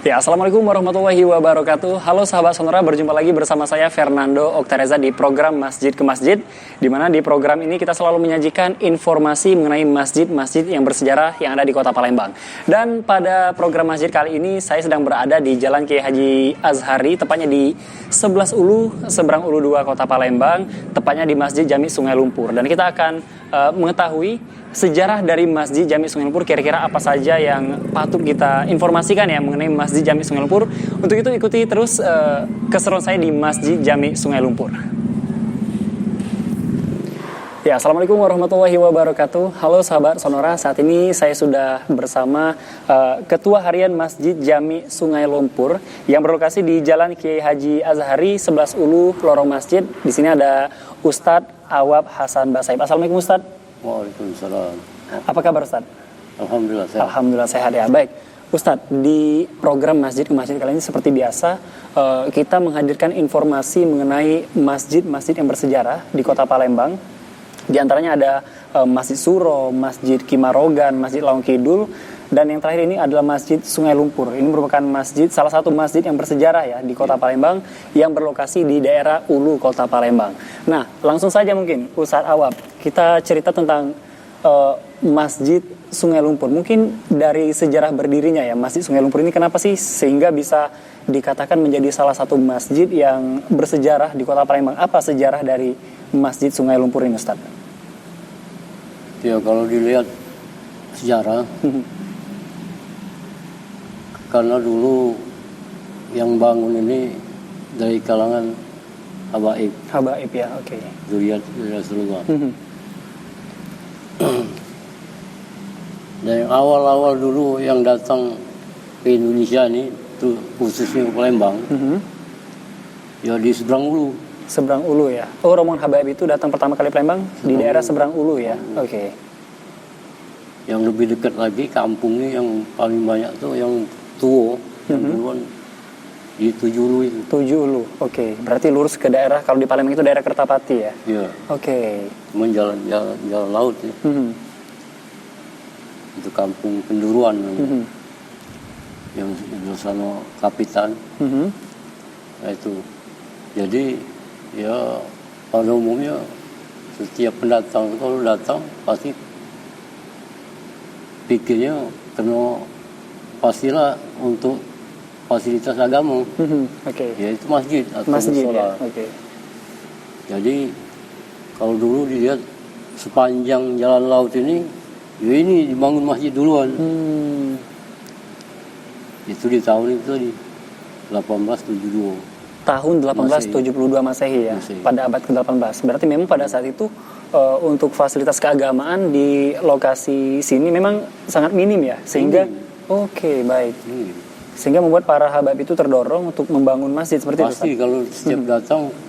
Ya, Assalamualaikum warahmatullahi wabarakatuh. Halo sahabat Sonora, berjumpa lagi bersama saya Fernando Oktareza di program Masjid ke Masjid, di mana di program ini kita selalu menyajikan informasi mengenai masjid-masjid yang bersejarah yang ada di Kota Palembang. Dan pada program masjid kali ini saya sedang berada di Jalan Kiai Haji Azhari, tepatnya di 11 Ulu, seberang Ulu 2 Kota Palembang, tepatnya di Masjid Jami Sungai Lumpur. Dan kita akan mengetahui sejarah dari Masjid Jami Sungai Lumpur, kira-kira apa saja yang patut kita informasikan ya mengenai Masjid Jami Sungai Lumpur. Untuk itu ikuti terus keseruan saya di Masjid Jami Sungai Lumpur. Ya, Assalamualaikum warahmatullahi wabarakatuh. Halo sahabat Sonora, saat ini saya sudah bersama Ketua Harian Masjid Jami Sungai Lumpur yang berlokasi di Jalan Kiai Haji Azhari 11 Ulu, lorong masjid. Di sini ada Ustadz Awab Hasan Basaib. Assalamualaikum Ustadz. Waalaikumsalam. Apa kabar Ustadz? Alhamdulillah sehat. Alhamdulillah sehat ya. Baik, Ustadz, di program Masjid ke Masjid kali ini seperti biasa kita menghadirkan informasi mengenai masjid-masjid yang bersejarah di Kota Palembang. Di antaranya ada Masjid Suro, Masjid Kimarogan, Masjid Laung Kidul, dan yang terakhir ini adalah Masjid Sungai Lumpur. Ini merupakan salah satu masjid yang bersejarah ya di Kota Palembang yang berlokasi di daerah Ulu Kota Palembang. Nah, langsung saja mungkin Ustadz Awab, kita cerita tentang Masjid Sungai Lumpur. Mungkin dari sejarah berdirinya ya Masjid Sungai Lumpur ini kenapa sih sehingga bisa dikatakan menjadi salah satu masjid yang bersejarah di Kota Palembang? Apa sejarah dari Masjid Sungai Lumpur ini, Ustaz? Ya, kalau dilihat sejarah, karena dulu yang bangun ini dari kalangan habaib. Habaib ya, oke. Zuriat Rasulullah. Dan yang awal-awal dulu yang datang ke Indonesia ini, khususnya ke Palembang, ya di Seberang Ulu. Seberang Ulu ya. Oh, rombongan habaib itu datang pertama kali Palembang di daerah Seberang Ulu ya. Oke. Yang lebih dekat lagi kampungnya yang paling banyak tuh yang Tuo, yang duluan di 7 Ulu itu. 7 Ulu. Oke. Berarti lurus ke daerah, kalau di Palembang itu daerah Kertapati ya. Iya. Oke. Jalan laut ya. Itu kampung Penduruan. Yang di sana Kapitan. Nah itu. Jadi ya pada umumnya setiap pendatang kalau datang pasti pikirnya pastilah untuk fasilitas agama. Ya itu masjid atau musola. Ya? Jadi kalau dulu dilihat sepanjang jalan laut ini, ya ini dibangun masjid duluan. Itu di tahun itu di 1872. Tahun 1872 Masehi ya, pada abad ke-18. Berarti memang pada saat itu untuk fasilitas keagamaan di lokasi sini memang sangat minim ya, sehingga oke, baik. Sehingga membuat para habaib itu terdorong untuk membangun masjid seperti itu. Pasti kalau setiap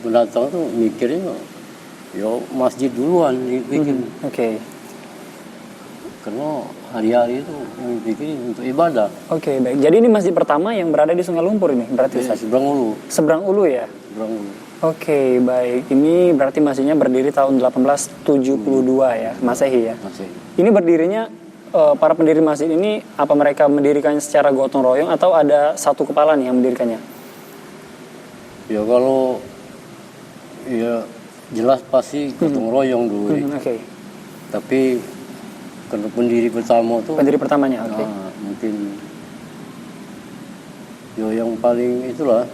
pendatang tuh mikirnya ya masjid duluan dibikin. Karena hari-hari itu bikin untuk ibadah. Oke, baik. Jadi ini masjid pertama yang berada di Sungai Lumpur ini, berarti ya, Seberang Ulu. Seberang Ulu ya? Seberang Ulu. Oke, baik. Ini berarti masjidnya berdiri tahun 1872 ya, Masehi ya? Masehi. Ini berdirinya, para pendiri masjid ini, apa mereka mendirikannya secara gotong royong atau ada satu kepala nih yang mendirikannya? Ya kalau, ya jelas pasti gotong royong dulu. Tapi kalau pendiri pertama tuh pendiri pertamanya, mungkin yang paling itulah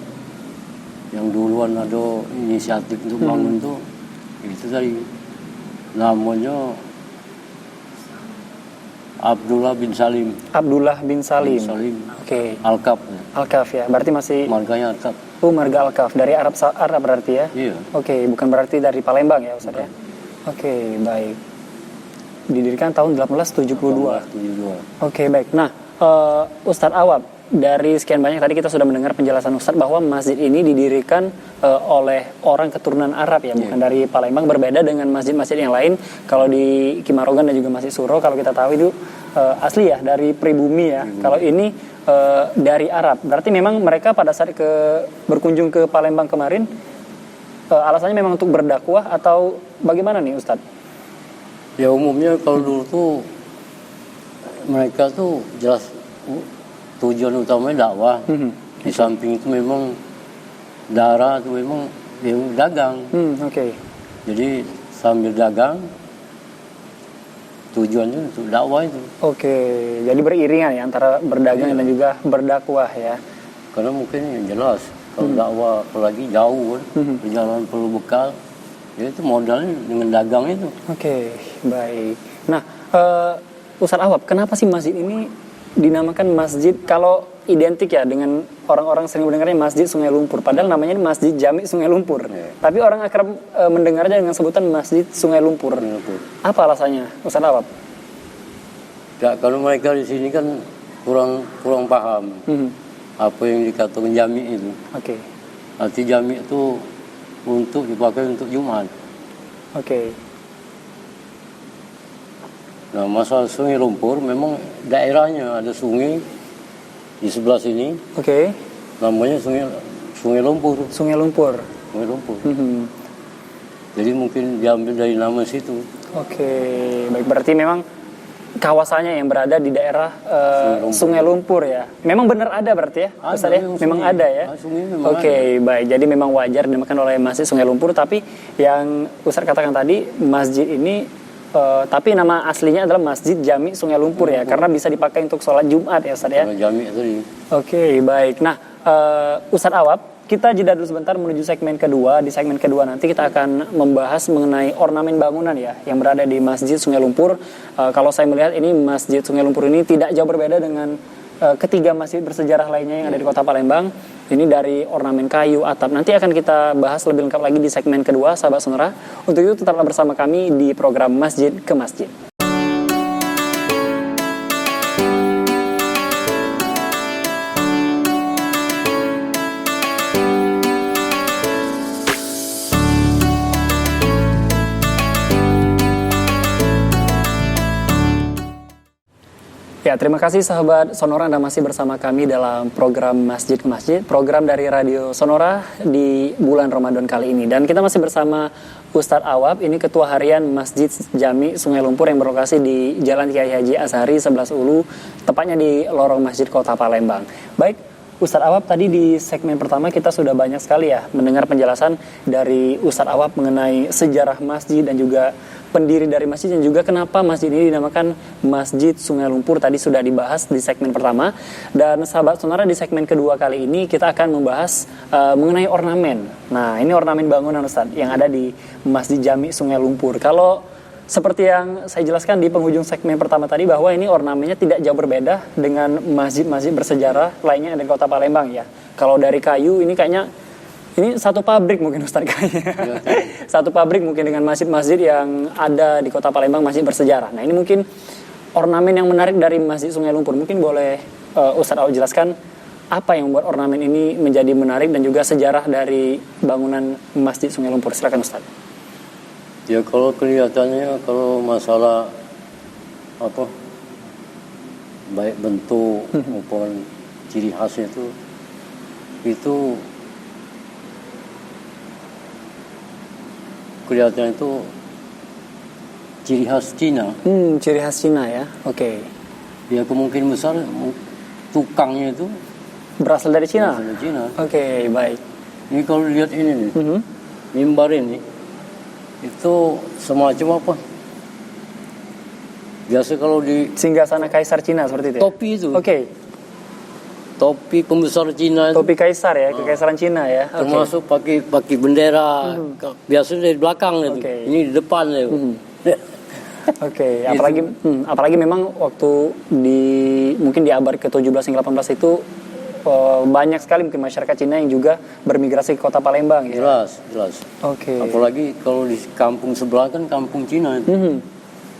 yang duluan ada inisiatif untuk bangun tuh itu tadi namanya Abdullah bin Salim. Al-Kaf. Al-Kaf ya, berarti masih marganya Al-Kaf. Marga Al-Kaf dari Arab berarti ya? Iya. Bukan berarti dari Palembang ya Ustaz ya? Baik. Didirikan tahun 1872. Baik. Nah, Ustadz Awab, dari sekian banyak tadi kita sudah mendengar penjelasan Ustadz bahwa masjid ini didirikan oleh orang keturunan Arab ya, bukan dari Palembang, berbeda dengan masjid-masjid yang lain. Kalau di Kimarogan dan juga Masjid Suro, kalau kita tahu itu asli ya, dari pribumi ya. Kalau ini dari Arab. Berarti memang mereka pada saat berkunjung ke Palembang kemarin, alasannya memang untuk berdakwah atau bagaimana nih Ustadz? Ya umumnya kalau dulu tuh mereka tuh jelas tujuan utamanya dakwah. Mhm. Di samping itu memang darah itu memang yang dagang. Oke. Jadi sambil dagang tujuannya untuk dakwah itu. Oke, jadi beriringan ya antara berdagang dan juga berdakwah ya. Karena mungkin yang jelas kalau dakwah apalagi jauh kan, perjalanan perlu bekal, ya itu modalnya dengan dagang itu. Oke, baik. Nah, Ustadz Awab, kenapa sih masjid ini dinamakan masjid kalau identik ya dengan orang-orang sering mendengarnya Masjid Sungai Lumpur, padahal namanya ini Masjid Jami Sungai Lumpur. Tapi orang akrab mendengarnya dengan sebutan Masjid Sungai Lumpur. Apa alasannya, Ustadz Awab? Ya, kalau mereka di sini kan kurang paham apa yang dikatakan jami itu. Oke. Arti jami itu untuk dipakai untuk Jumat. Oke. Nah, masalah Sungai Lumpur memang daerahnya ada sungai di sebelah sini. Oke. Namanya Sungai Lumpur. Sungai Lumpur. Sungai Lumpur. Jadi mungkin diambil dari nama situ. Oke, baik, berarti memang kawasannya yang berada di daerah Sungai Lumpur ya. Memang benar ada berarti ya, Ustaz ya? Memang ada ya. Oke, baik. Jadi memang wajar dinamakan oleh Masjid Sungai Lumpur, tapi yang Ustaz katakan tadi masjid ini tapi nama aslinya adalah Masjid Jami Sungai Lumpur ya, karena bisa dipakai untuk sholat Jumat ya Ustaz ya. Jami tadi. Oke, baik. Nah, Ustaz Awab, kita jeda dulu sebentar menuju segmen kedua. Di segmen kedua nanti kita akan membahas mengenai ornamen bangunan ya yang berada di Masjid Sungai Lumpur. Kalau saya melihat ini Masjid Sungai Lumpur ini tidak jauh berbeda dengan ketiga masjid bersejarah lainnya yang ada di Kota Palembang. Ini dari ornamen kayu, atap. Nanti akan kita bahas lebih lengkap lagi di segmen kedua, sahabat Sonora. Untuk itu tetaplah bersama kami di program Masjid ke Masjid. Ya, terima kasih sahabat Sonora, Anda masih bersama kami dalam program Masjid ke Masjid, program dari Radio Sonora di bulan Ramadan kali ini. Dan kita masih bersama Ustadz Awab, ini Ketua Harian Masjid Jami Sungai Lumpur yang berlokasi di Jalan Kiai Haji Azhari 11 Ulu, tepatnya di lorong Masjid Kota Palembang. Baik, Ustadz Awab, tadi di segmen pertama kita sudah banyak sekali ya mendengar penjelasan dari Ustadz Awab mengenai sejarah masjid dan juga pendiri dari masjid dan juga kenapa masjid ini dinamakan Masjid Sungai Lumpur. Tadi sudah dibahas di segmen pertama. Dan sahabat Sonora, di segmen kedua kali ini kita akan membahas mengenai ornamen. Nah, ini ornamen bangunan Ustadz yang ada di Masjid Jami Sungai Lumpur. Kalau seperti yang saya jelaskan di penghujung segmen pertama tadi, bahwa ini ornamennya tidak jauh berbeda dengan masjid-masjid bersejarah lainnya yang ada di Kota Palembang ya. Kalau dari kayu ini kayaknya ini satu pabrik mungkin Ustadz kayaknya. Satu pabrik mungkin dengan masjid-masjid yang ada di Kota Palembang, masjid bersejarah. Nah, ini mungkin ornamen yang menarik dari Masjid Sungai Lumpur. Mungkin boleh Ustadz Awab jelaskan apa yang membuat ornamen ini menjadi menarik dan juga sejarah dari bangunan Masjid Sungai Lumpur. Silakan Ustadz. Ya, kalau kelihatannya kalau masalah apa baik bentuk maupun ciri khasnya itu kelihatannya itu ciri khas Cina. Ciri khas Cina ya. Oke. Ya, kemungkinan besar tukangnya itu berasal dari Cina. Berasal dari Cina. Oke, baik. Ini kalau lihat ini nih, mimbar ini itu semacam apa? Biasa kalau di singgasana Kaisar Cina seperti itu. Topi itu. Oke. Topi pembesar Cina itu. Topi Kaisar ya, Kekaisaran Cina ya. Termasuk pakai bendera. Biasanya dari belakang itu. Ini di depan ya. Oke, apalagi memang waktu mungkin di abad ke-17 hingga 18 itu banyak sekali mungkin masyarakat Cina yang juga bermigrasi ke Kota Palembang ya. Jelas. Oke. Apalagi kalau di kampung sebelah kan kampung Cina itu.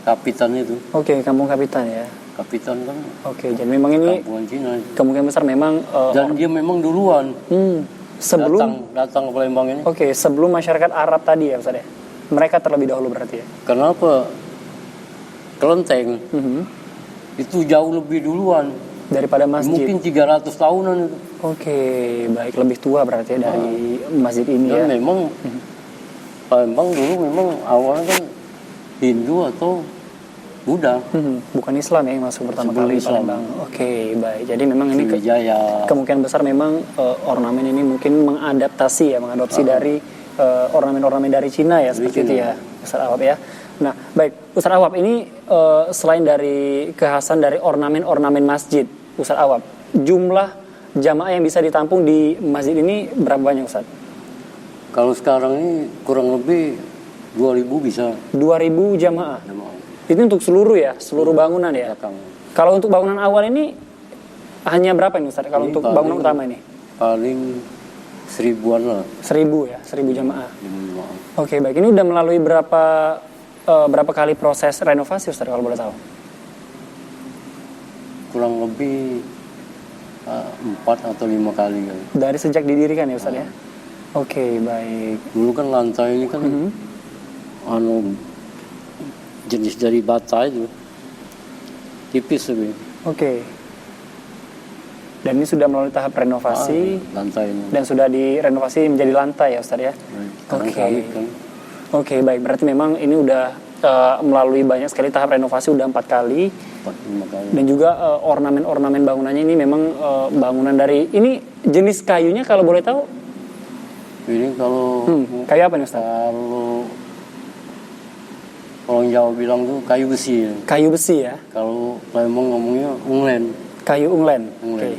Kapitan itu. Oke, kampung Kapitan ya. Kapitan kan. Oke, jadi memang ini kampungan Cina. Kemungkinan besar memang dan dia memang duluan. Sebelum datang ke Palembang ini. Oke, sebelum masyarakat Arab tadi ya Ustaz ya. Mereka terlebih dahulu berarti ya. Kenapa? Kelenteng. Itu jauh lebih duluan daripada masjid. Mungkin 300 tahunan itu. Oke, baik, lebih tua berarti ya dari masjid ini dan ya. Dan memang Palembang dulu memang awalnya kan Hindu atau Buddha. Bukan Islam ya yang masuk pertama Sebelum kali Islam. Palembang. Oke, baik. Jadi memang ini Sriwijaya. kemungkinan besar memang ornamen ini mungkin mengadopsi dari ornamen-ornamen dari Cina ya, seperti itu ya, Ustaz Awab ya. Nah, baik, Ustaz Awab ini selain dari kekhasan dari ornamen-ornamen masjid, Ustaz Awab, jumlah jamaah yang bisa ditampung di masjid ini berapa banyak, Ustaz? Kalau sekarang ini kurang lebih 2.000 bisa. 2.000 jamaah. Jamaah. Itu untuk seluruh ya, seluruh bangunan ya. Belakang. Kalau untuk bangunan awal ini hanya berapa ini Ustaz? Kalau Ini untuk paling- bangunan utama ini? Paling 1.000-an lah. 1.000 ya, 1.000 jamaah. Jamaah. Oke, baik. Ini udah melalui berapa kali proses renovasi Ustaz kalau boleh tahu? Kurang lebih 4 atau 5 kali. Kan. Dari sejak didirikan ya Ustaz ya? Oke, baik. Dulu kan lantai ini kan jenis dari bata itu tipis lebih. Oke. Dan ini sudah melalui tahap renovasi Lantai ini. dan sudah direnovasi menjadi lantai ya Ustaz ya? Sekarang Oke. keramik kan. Oke, baik. Berarti memang ini udah melalui banyak sekali tahap renovasi, udah 4 kali. 4-5 kali. Dan juga ornamen-ornamen bangunannya ini memang bangunan dari, ini jenis kayunya kalau boleh tahu? Ini kalau Kayu apa nih Ustaz? kalau orang Jawa bilang tuh kayu besi. Kayu besi ya? Kalau Palembang ngomongnya unglen. Kayu unglen. Unglen.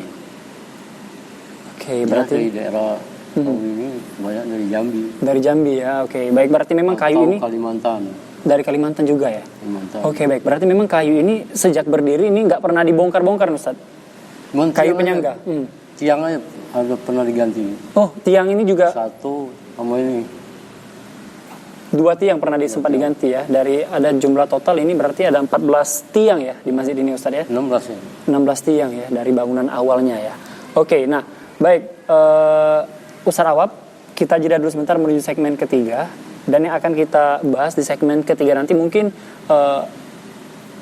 Oke, Ya, berarti dari daerah Tahu ini banyak dari Jambi. dari Jambi ya. Oke, baik. Berarti memang kayu Atau ini Kalimantan. dari Kalimantan juga ya? Kalimantan. Oke, baik. Berarti memang kayu ini sejak berdiri ini nggak pernah dibongkar-bongkar Ustaz? Cuman Kayu tiang penyangga? aja- Tiang aja ada pernah diganti. Oh, tiang ini juga Satu sama ini. 2 tiang pernah sempat diganti ya. Dari ada jumlah total ini berarti ada 14 tiang ya di masjid ini Ustaz ya? 16 ya. 16 tiang ya dari bangunan awalnya ya. Oke, nah baik Ustaz Awab, kita jeda dulu sebentar menuju segmen ketiga dan yang akan kita bahas di segmen ketiga nanti mungkin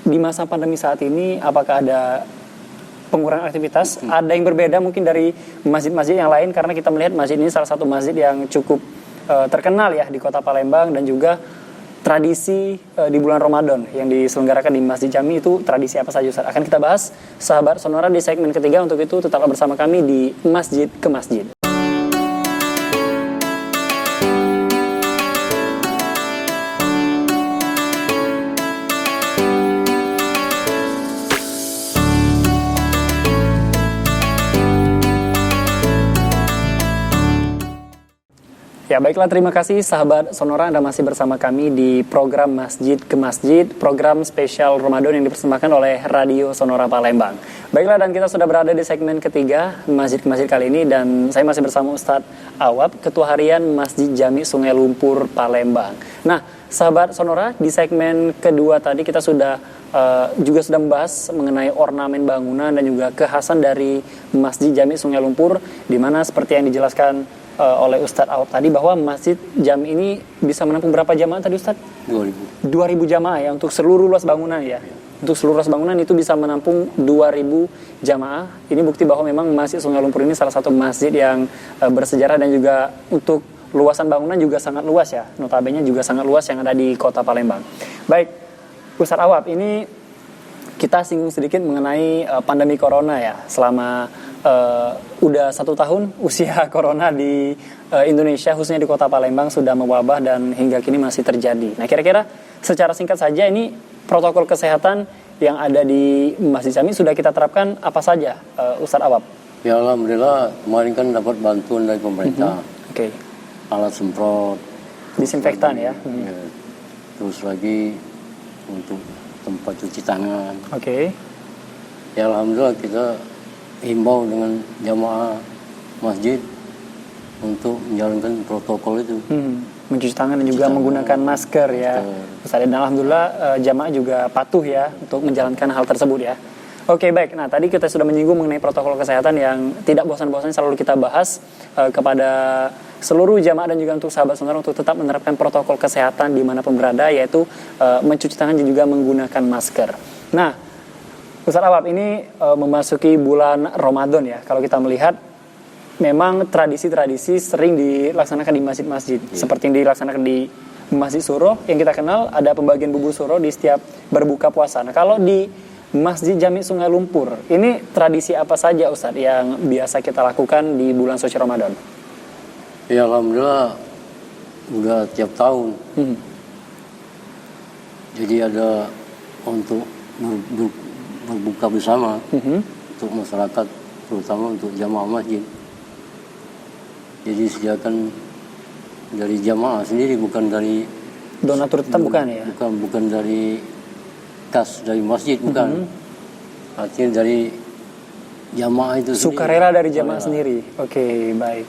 di masa pandemi saat ini apakah ada pengurangan aktivitas, ada yang berbeda mungkin dari masjid-masjid yang lain karena kita melihat masjid ini salah satu masjid yang cukup terkenal ya di Kota Palembang dan juga tradisi di bulan Ramadan yang diselenggarakan di Masjid Jami itu tradisi apa saja Ustaz? Akan kita bahas sahabat Sonora di segmen ketiga. Untuk itu tetaplah bersama kami di Masjid ke Masjid. Ya baiklah, terima kasih sahabat Sonora, Anda masih bersama kami di program Masjid ke Masjid, program spesial Ramadan yang dipersembahkan oleh Radio Sonora Palembang. Baiklah, dan kita sudah berada di segmen ketiga Masjid ke Masjid kali ini dan saya masih bersama Ustadz Awab, Ketua Harian Masjid Jami Sungai Lumpur Palembang. Nah, sahabat Sonora, di segmen kedua tadi kita juga sudah membahas mengenai ornamen bangunan dan juga kekhasan dari Masjid Jami Sungai Lumpur, di mana seperti yang dijelaskan oleh Ustadz Awab tadi bahwa Masjid Jami ini bisa menampung berapa jamaah tadi Ustadz? 2000. 2.000 jamaah ya untuk seluruh luas bangunan ya. Untuk seluruh luas bangunan itu bisa menampung 2.000 jamaah. Ini bukti bahwa memang Masjid Sungai Lumpur ini salah satu masjid yang bersejarah dan juga untuk luasan bangunan juga sangat luas ya. Notabene juga sangat luas yang ada di Kota Palembang. Baik, Ustadz Awab, ini kita singgung sedikit mengenai pandemi corona ya. Selama udah 1 tahun usia corona di Indonesia, khususnya di Kota Palembang sudah mewabah dan hingga kini masih terjadi. Nah, kira-kira secara singkat saja ini protokol kesehatan yang ada di Masjid Jami sudah kita terapkan apa saja, Ustadz Awab? Ya alhamdulillah kemarin kan dapat bantuan dari pemerintah. Oke. Alat semprot, Disinfektan ya. ya. Terus lagi untuk tempat cuci tangan. Oke. Ya alhamdulillah kita himbau dengan jamaah masjid untuk menjalankan protokol itu. Mencuci tangan dan juga menggunakan masker ya. Ustadz, dan alhamdulillah jamaah juga patuh ya untuk menjalankan hal tersebut ya. Oke, baik. Nah, tadi kita sudah menyinggung mengenai protokol kesehatan yang tidak bosan-bosan selalu kita bahas kepada seluruh jamaah dan juga untuk sahabat sonora untuk tetap menerapkan protokol kesehatan dimanapun berada, yaitu mencuci tangan dan juga menggunakan masker. Nah, Ustadz Awab, ini memasuki bulan Ramadan ya. Kalau kita melihat memang tradisi-tradisi sering dilaksanakan di masjid-masjid seperti yang dilaksanakan di Masjid Suro yang kita kenal ada pembagian bubur suro di setiap berbuka puasa. Nah, kalau di Masjid Jami Sungai Lumpur, ini tradisi apa saja Ustadz yang biasa kita lakukan di bulan suci Ramadan? Ya alhamdulillah udah tiap tahun. Jadi ada untuk berbuka bersama untuk masyarakat, terutama untuk jamaah masjid. Jadi disediakan dari jamaah sendiri, bukan dari Donatur tetap bukan ya? Bukan dari kas dari masjid, bukan. Artinya dari jamaah itu sendiri. Sukarela dari jamaah sendiri. Oke, baik.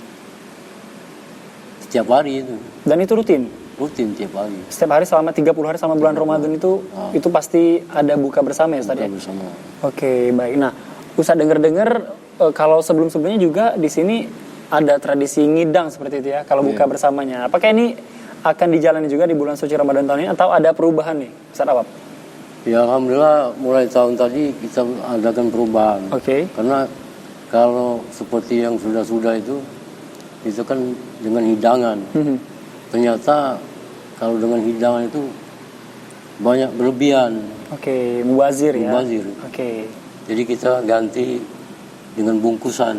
Setiap hari itu. Dan itu rutin? Rutin tiap hari. Setiap hari selama 30 hari selama bulan Ramadan itu pasti ada buka bersama ya Ustaz ya? Buka bersama. Oke, baik. Nah, Ustaz dengar-dengar kalau sebelum-sebelumnya juga di sini ada tradisi ngidang seperti itu ya, kalau buka bersamanya. Apakah ini akan dijalani juga di bulan suci Ramadan tahun ini atau ada perubahan nih, Ustaz Awab? Ya alhamdulillah mulai tahun tadi kita adakan perubahan. Oke. Karena kalau seperti yang sudah-sudah itu kan dengan hidangan. Ternyata kalau dengan hidangan itu banyak berlebihan. Oke, mubazir ya. Mubazir. Oke. Jadi kita ganti dengan bungkusan.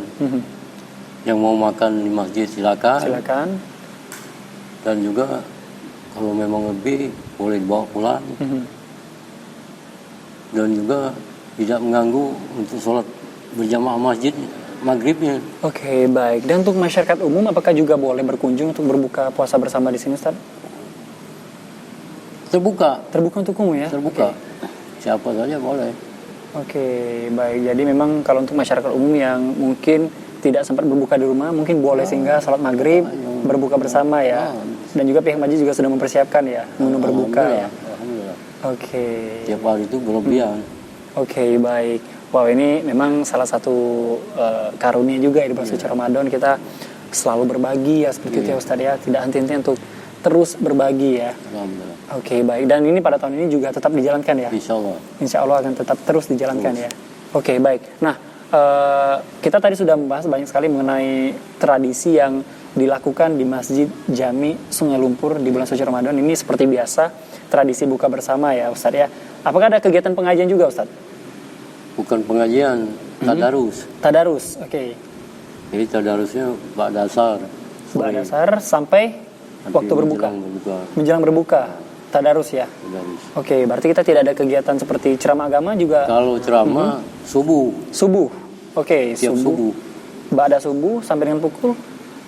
Yang mau makan di masjid silakan. Silakan. Dan juga kalau memang lebih boleh dibawa pulang. Dan juga tidak mengganggu untuk sholat berjamaah masjid maghribnya. Oke, baik. Dan untuk masyarakat umum apakah juga boleh berkunjung untuk berbuka puasa bersama di sini, Ustaz? Terbuka. Terbuka untuk umum ya? Terbuka. Oke. Siapa saja boleh. Oke, baik. Jadi memang kalau untuk masyarakat umum yang mungkin tidak sempat berbuka di rumah, mungkin boleh singgah sholat maghrib, berbuka bersama ya. Dan juga pihak masjid juga sudah mempersiapkan ya, menu berbuka ya. Alhamdulillah. Oke. Tiap hari itu berlebihan. Oke, baik. Wow, ini memang salah satu karunia juga ya di bulan suci Ramadan, kita selalu berbagi ya seperti itu ya Ustadz ya, tidak henti-henti untuk terus berbagi ya. Alhamdulillah. Oke, baik. Dan ini pada tahun ini juga tetap dijalankan ya? Insya Allah. Insya Allah akan tetap terus dijalankan ya. Oke, baik. Nah, kita tadi sudah membahas banyak sekali mengenai tradisi yang dilakukan di Masjid Jami Sungai Lumpur di bulan suci Ramadan. Ini seperti biasa tradisi buka bersama ya Ustadz ya. Apakah ada kegiatan pengajian juga Ustadz? Bukan pengajian, tadarus. Tadarus, oke. Jadi tadarusnya bak dasar. Bak dasar sampai waktu berbuka. Menjelang berbuka. Tadarus ya. Tadarus. Oke, berarti kita tidak ada kegiatan seperti ceramah agama juga. Kalau ceramah subuh. Subuh. Oke, Tiap subuh. Ba'da subuh sampai dengan pukul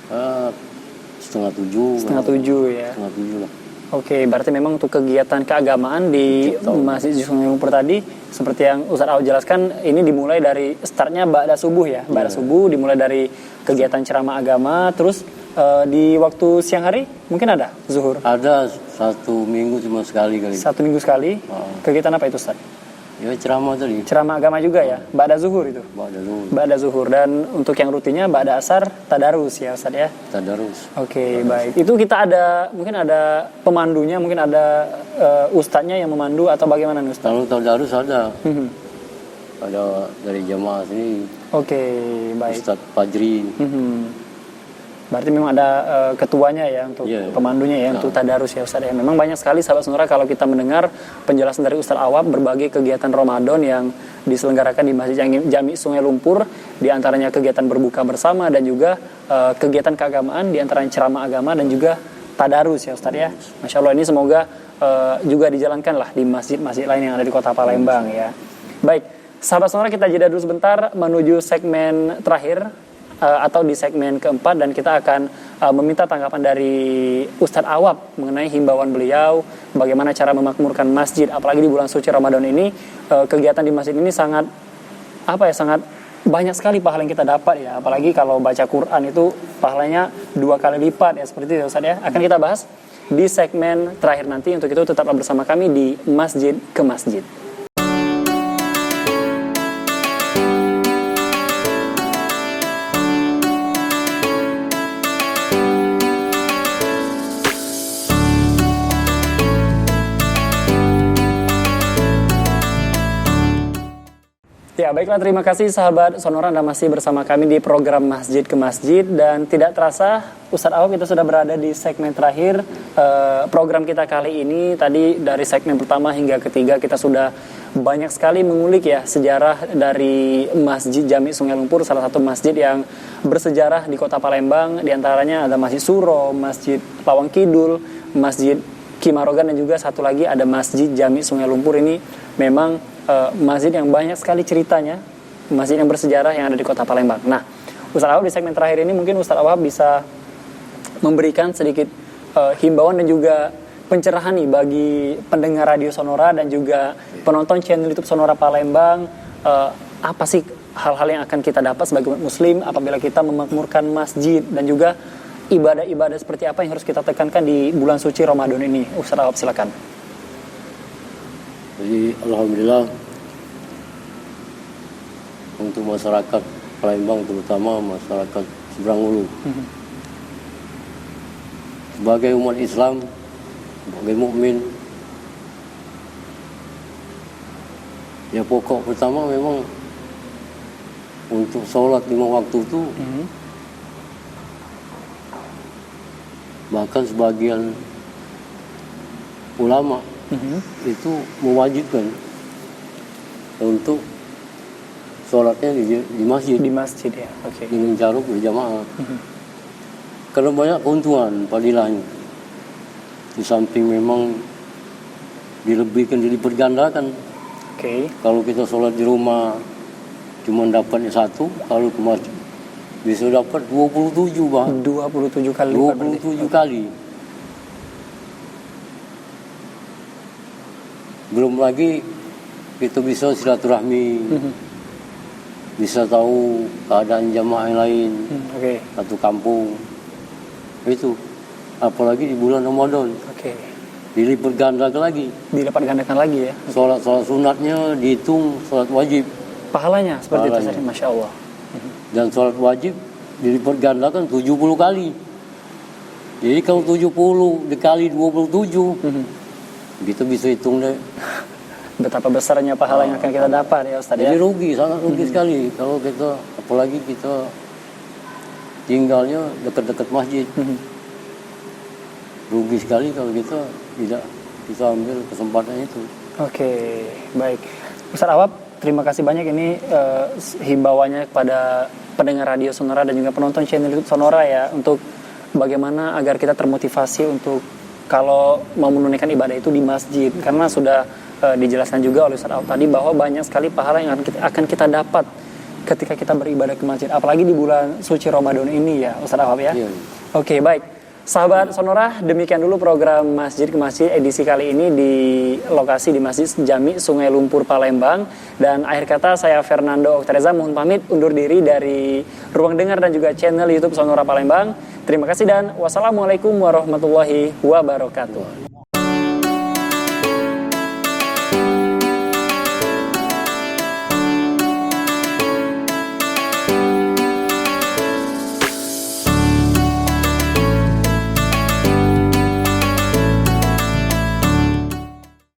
6:30. 6:30 ya. 6:30 lah. Oke, berarti memang untuk kegiatan keagamaan di Masjid Sungai Lumpur tadi seperti yang Ustaz Awad jelaskan, ini dimulai dari startnya ba'da subuh ya. Ba'da subuh dimulai dari kegiatan ceramah agama, terus di waktu siang hari mungkin ada zuhur. Ada 1 minggu cuma sekali kali. 1 minggu sekali. Kegiatan apa itu Ustaz? Ya ceramah tadi. Ceramah agama juga ya. Ba'da zuhur itu. Ba'da zuhur. Dan untuk yang rutinnya ba'da asar tadarus ya Ustaz ya. Tadarus. Oke, baik. Itu kita mungkin ada pemandunya, mungkin ada ustadznya yang memandu atau bagaimana nih Ustaz? Kalau tadarus ada. Ada dari jamaah sini. Oke, baik. Ustadz Fajri. Berarti memang ada ketuanya ya untuk pemandunya ya untuk tadarus ya Ustaz ya. Memang banyak sekali sahabat sonora kalau kita mendengar penjelasan dari Ustaz Awab berbagai kegiatan Ramadan yang diselenggarakan di Masjid Jami Sungai Lumpur, di antaranya kegiatan berbuka bersama dan juga kegiatan keagamaan, di antaranya ceramah agama dan juga tadarus ya Ustaz ya. Masya Allah, ini semoga juga dijalankan lah di masjid-masjid lain yang ada di Kota Palembang ya. Baik, sahabat sonora, kita jeda dulu sebentar menuju segmen terakhir atau di segmen keempat, dan kita akan meminta tanggapan dari Ustadz Awab mengenai himbauan beliau bagaimana cara memakmurkan masjid, apalagi di bulan suci Ramadan ini. Kegiatan di masjid ini sangat sangat banyak sekali pahala yang kita dapat ya, apalagi kalau baca Quran itu pahalanya 2 kali lipat ya, seperti itu Ustadz ya. Akan kita bahas di segmen terakhir nanti. Untuk itu tetaplah bersama kami di Masjid ke Masjid. Ya, Ya, baiklah, terima kasih sahabat Sonora, Anda masih bersama kami di program Masjid ke Masjid, dan tidak terasa Ustadz Awab kita sudah berada di segmen terakhir program kita kali ini. Tadi dari segmen pertama hingga ketiga kita sudah banyak sekali mengulik ya sejarah dari Masjid Jami Sungai Lumpur, salah satu masjid yang bersejarah di Kota Palembang. Di antaranya ada Masjid Suro, Masjid Lawang Kidul, Masjid Kimarogan, dan juga satu lagi ada Masjid Jami Sungai Lumpur. Ini memang masjid yang banyak sekali ceritanya, masjid yang bersejarah yang ada di Kota Palembang. Nah, Ustadz Awab di segmen terakhir ini mungkin Ustadz Awab bisa memberikan sedikit himbauan dan juga pencerahan nih bagi pendengar radio Sonora dan juga penonton channel YouTube Sonora Palembang. Apa sih hal-hal yang akan kita dapat sebagai umat muslim apabila kita memakmurkan masjid, dan juga ibadah-ibadah seperti apa yang harus kita tekankan di bulan suci Ramadan ini? Ustadz Awab silakan. Jadi alhamdulillah untuk masyarakat Palembang, terutama masyarakat Seberang Ulu, sebagai umat Islam, sebagai mukmin, ya pokok pertama memang untuk sholat 5 waktu itu, bahkan sebagian ulama itu mewajibkan untuk sholatnya di masjid. Di masjid ya, oke. Dengan cara berjamaah. Karena banyak keuntungan padilahnya. Di samping memang dilebihkan, dilipat gandakan. Oke. Kalau kita sholat di rumah cuma dapatnya 1, kalau ke masjid bisa dapat 27 bah. 27 kali. 27 kali. Belum lagi kita bisa silaturahmi, bisa tahu keadaan jamaah yang lain, satu kampung. Itu, apalagi di bulan Ramadan. Dilipat gandakan lagi. Dilipat gandakan lagi ya. Sholat sunatnya dihitung sholat wajib. Pahalanya seperti itu, Masya Allah. Dan sholat wajib dilipat gandakan 70 kali. Jadi kalau 70 dikali 27, kita bisa hitung deh betapa besarnya pahala yang akan kita dapat ya Ustaz. Jadi rugi, sangat rugi sekali kalau kita, apalagi kita tinggalnya dekat-dekat masjid. Rugi sekali kalau kita tidak bisa ambil kesempatan itu. Oke, baik. Ustaz Awab, terima kasih banyak ini himbauannya kepada pendengar radio Sonora dan juga penonton channel YouTube Sonora ya, untuk bagaimana agar kita termotivasi untuk kalau mau menunaikan ibadah itu di masjid, karena sudah dijelaskan juga oleh Ustaz Awab tadi bahwa banyak sekali pahala yang akan kita dapat ketika kita beribadah ke masjid, apalagi di bulan suci Ramadan ini ya Ustaz Awab ya. Oke, baik. Sahabat Sonora, demikian dulu program Masjid ke Masjid edisi kali ini di lokasi di Masjid Jami Sungai Lumpur Palembang. Dan akhir kata saya Fernando Oktareza mohon pamit undur diri dari Ruang Dengar dan juga channel YouTube Sonora Palembang. Terima kasih dan wassalamualaikum warahmatullahi wabarakatuh.